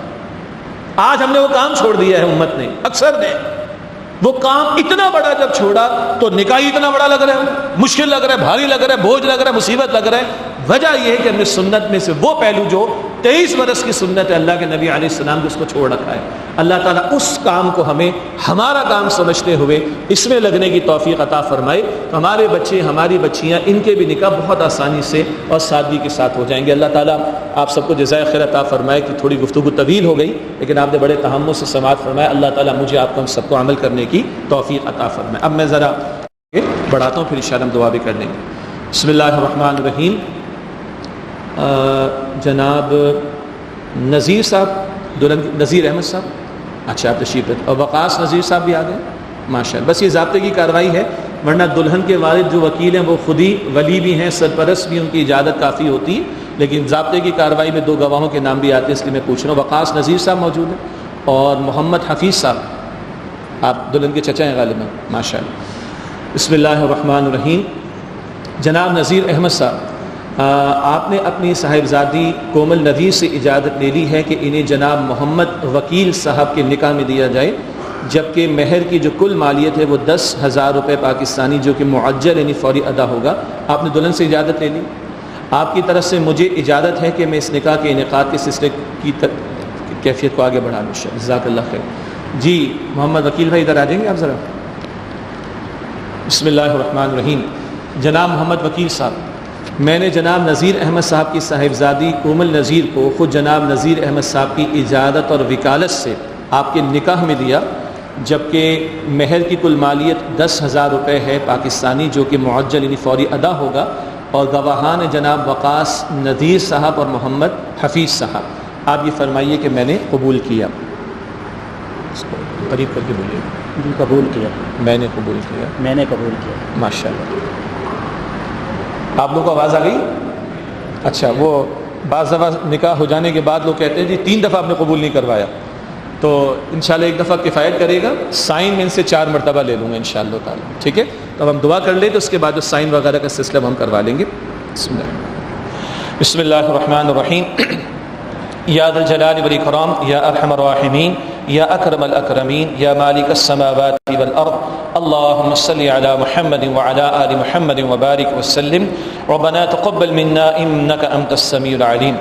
آج ہم نے وہ کام چھوڑ دیا ہے، امت نے، اکثر نے وہ کام اتنا بڑا جب چھوڑا تو نکاح اتنا بڑا لگ رہا ہے، مشکل لگ رہا ہے، بھاری لگ رہا ہے، بوجھ لگ رہا ہے، مصیبت لگ رہا ہے۔ وجہ یہ ہے کہ ہم نے سنت میں سے وہ پہلو جو 23 برس کی سنت ہے اللہ کے نبی علیہ السلام نے اس کو چھوڑ رکھا ہے۔ اللہ تعالیٰ اس کام کو ہمیں ہمارا کام سمجھتے ہوئے اس میں لگنے کی توفیق عطا فرمائے، تو ہمارے بچے، ہماری بچیاں، ان کے بھی نکاح بہت آسانی سے اور سادگی کے ساتھ ہو جائیں گے۔ اللہ تعالیٰ آپ سب کو جزائے خیر عطا فرمائے کہ تھوڑی گفتگو طویل ہو گئی لیکن آپ نے بڑے تحمل سے سماعت فرمایا۔ اللہ تعالیٰ مجھے آپ کو ہم سب کو عمل کرنے کی توفیق عطا فرمائے۔ اب میں ذرا بڑھاتا ہوں، پھر انشاءاللہ ہم دعا بھی کر لیں گے۔ بسم اللہ الرحمن الرحیم۔ جناب نذیر صاحب، نذیر احمد صاحب، اچھا آپ تشریف رکھتے، اور وقاص نذیر صاحب بھی آ گئے، ماشاء اللہ۔ بس یہ ضابطے کی کارروائی ہے، ورنہ دلہن کے والد جو وکیل ہیں وہ خود ہی ولی بھی ہیں، سرپرست بھی، ان کی اجازت کافی ہوتی ہے، لیکن ضابطے کی کارروائی میں 2 گواہوں کے نام بھی آتے ہیں، اس لیے میں پوچھ رہا ہوں۔ وقاص نذیر صاحب موجود ہیں اور محمد حفیظ صاحب، آپ دلہن کے چچا ہیں غالباً، ماشاء اللہ۔ بسم اللہ الرحمن الرحیم۔ جناب نذیر احمد صاحب، آپ نے اپنی صاحبزادی کومل نذیر سے اجازت لے لی ہے کہ انہیں جناب محمد وکیل صاحب کے نکاح میں دیا جائے، جبکہ مہر کی جو کل مالیت ہے وہ 10,000 روپے پاکستانی جو کہ معجل یعنی فوری ادا ہوگا۔ آپ نے دلہن سے اجازت لے لی، آپ کی طرف سے مجھے اجازت ہے کہ میں اس نکاح کے انعقاد کے سلسلے کی کیفیت کو آگے بڑھا لوں۔ جزاک اللہ خیر۔ جی محمد وکیل بھائی ادھر آ جائیں گے آپ ذرا۔ بسم اللہ الرحمن الرحیم۔ جناب محمد وکیل صاحب، میں نے جناب نذیر احمد صاحب کی صاحبزادی کومل نذیر کو خود جناب نذیر احمد صاحب کی اجازت اور وکالت سے آپ کے نکاح میں دیا، جبکہ مہر کی کل مالیت 10,000 روپے ہے پاکستانی جو کہ معجل یعنی فوری ادا ہوگا، اور گواہان جناب وقاص نذیر صاحب اور محمد حفیظ صاحب۔ آپ یہ فرمائیے کہ میں نے قبول کیا۔ اس کو قریب کر کے بولیے۔
جی قبول کیا،
میں نے قبول کیا۔
میں نے قبول کیا۔
ماشاء اللہ۔ آپ لوگوں کو آواز آ گئی؟ اچھا، وہ بعض دفعہ نکاح ہو جانے کے بعد لوگ کہتے ہیں جی 3 دفعہ آپ نے قبول نہیں کروایا، تو انشاءاللہ 1 دفعہ کفایت کرے گا، سائن میں ان سے 4 مرتبہ لے لوں گا انشاءاللہ تعالی، ٹھیک ہے؟ تو اب ہم دعا کر لیں تو اس کے بعد جو سائن وغیرہ کا سلسلہ ہم کروا لیں گے۔ بسم اللہ الرحمن الرحیم۔ یا ذا الجلال والاکرام، یا ارحم الراحمین، یا اکرم الاکرمین، یا مالک السماوات والارض، اللهم صل على محمد وعلى آل محمد وبارك وسلم۔ ربنا تقبل منا انك انت السميع العليم،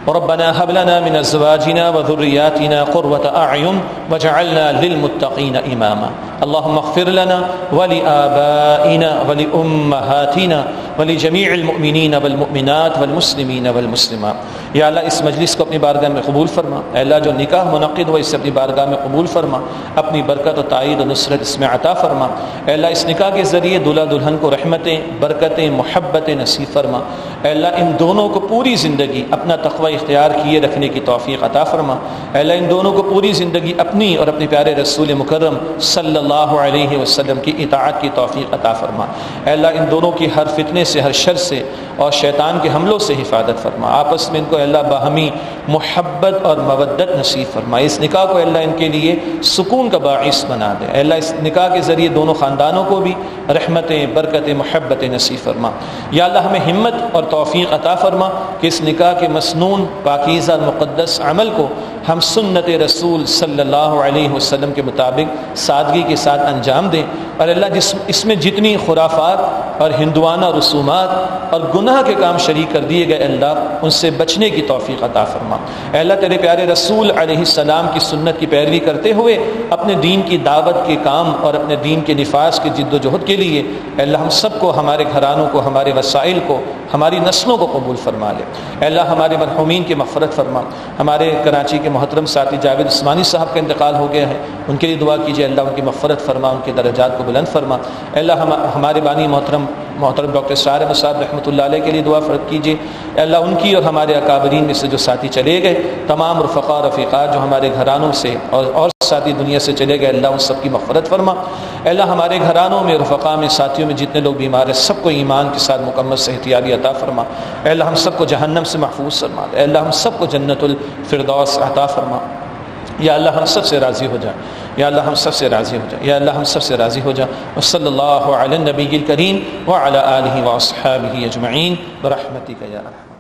ربنا هب لنا من ازواجنا وذرياتنا قرة اعين واجعلنا للمتقين اماما، اللهم اغفر لنا ولآبائنا ولأمهاتنا ولجميع المؤمنين والمؤمنات والمسلمين والمسلمات۔ یا اللہ اس مجلس کو اپنی بارگاہ میں قبول فرما، اے اللہ جو نکاح منعقد ہو اسے اپنی بارگاہ میں قبول فرما، اپنی برکت و تائید و نصرت اس میں عطا فرما، اے اللہ اس نکاح کے ذریعے دلہا دلہن کو رحمتیں، برکتیں، محبتیں نصیب فرما، اے اللہ ان دونوں کو پوری زندگی اپنا تقوی اختیار کیے رکھنے کی توفیق عطا فرما، اے اللہ ان دونوں کو پوری زندگی اپنی اور اپنے پیارے رسول مکرم صلی اللہ علیہ وسلم کی اطاعت کی توفیق عطا فرما، اے اللہ ان دونوں کی ہر فتنے سے، ہر شر سے اور شیطان کے حملوں سے حفاظت فرما، آپس میں ان کو اللہ باہمی محبت اور مودت نصیب فرما، اس نکاح کو اللہ ان کے لیے سکون کا باعث بنا دے، اے اللہ اس نکاح کے ذریعے دونوں خاندانوں کو بھی رحمتیں، برکتیں، محبتیں نصیب فرما، یا اللہ ہمیں ہمت اور توفیق عطا فرما کہ اس نکاح کے مسنون پاکیزہ مقدس عمل کو ہم سنت رسول صلی اللہ علیہ وسلم کے مطابق سادگی کے ساتھ انجام دیں، اور اللہ اس میں جتنی خرافات اور ہندوانہ رسومات اور گناہ کے کام شریک کر دیے گئے اللہ ان سے بچنے کی توفیق عطا فرما، اے اللہ تیرے پیارے رسول علیہ السلام کی سنت کی پیروی کرتے ہوئے اپنے دین کی دعوت کے کام اور اپنے دین کے نفاذ کی جد و جہد کے لیے اے اللہ ہم سب کو، ہمارے گھرانوں کو، ہمارے وسائل کو، ہماری نسلوں کو قبول فرما لے، اے اللہ ہمارے مرحومین کی مغفرت فرما، ہمارے کراچی کے محترم ساتھی جاوید عثمانی صاحب کا انتقال ہو گیا ہے، ان کے لیے دعا کیجیے، اللہ ان کی مغفرت فرما، ان کے درجات کو بلند فرما، اے اللہ ہمارے بانی محترم محترم ڈاکٹر اسرار احمد صاحب رحمۃ اللہ علیہ کے لیے دعا فرض کیجیے. اے اللہ ان کی اور ہمارے اکابرین میں سے جو ساتھی چلے گئے، تمام رفقا رفیقات جو ہمارے گھرانوں سے اور ساتھی دنیا سے چلے گئے، اللہ ان سب کی مغفرت فرما. اے اللہ ہمارے گھرانوں میں، رفقا میں، ساتھیوں میں جتنے لوگ بیمار ہیں سب کو ایمان کے ساتھ مکمل صحتیابی عطا فرما. اے اللہ ہم سب کو جہنم سے محفوظ فرما. اے اللہ ہم سب کو جنت الفردوس عطا فرما. یا اللہ ہم سب سے راضی ہو جا. یا اللہ ہم سب سے راضی ہو جا. یا اللہ ہم سب سے راضی ہو جا. وصلی اللہ علی النبی الکریم وعلی آلہ واصحابہ اجمعین برحمتک یا ارحم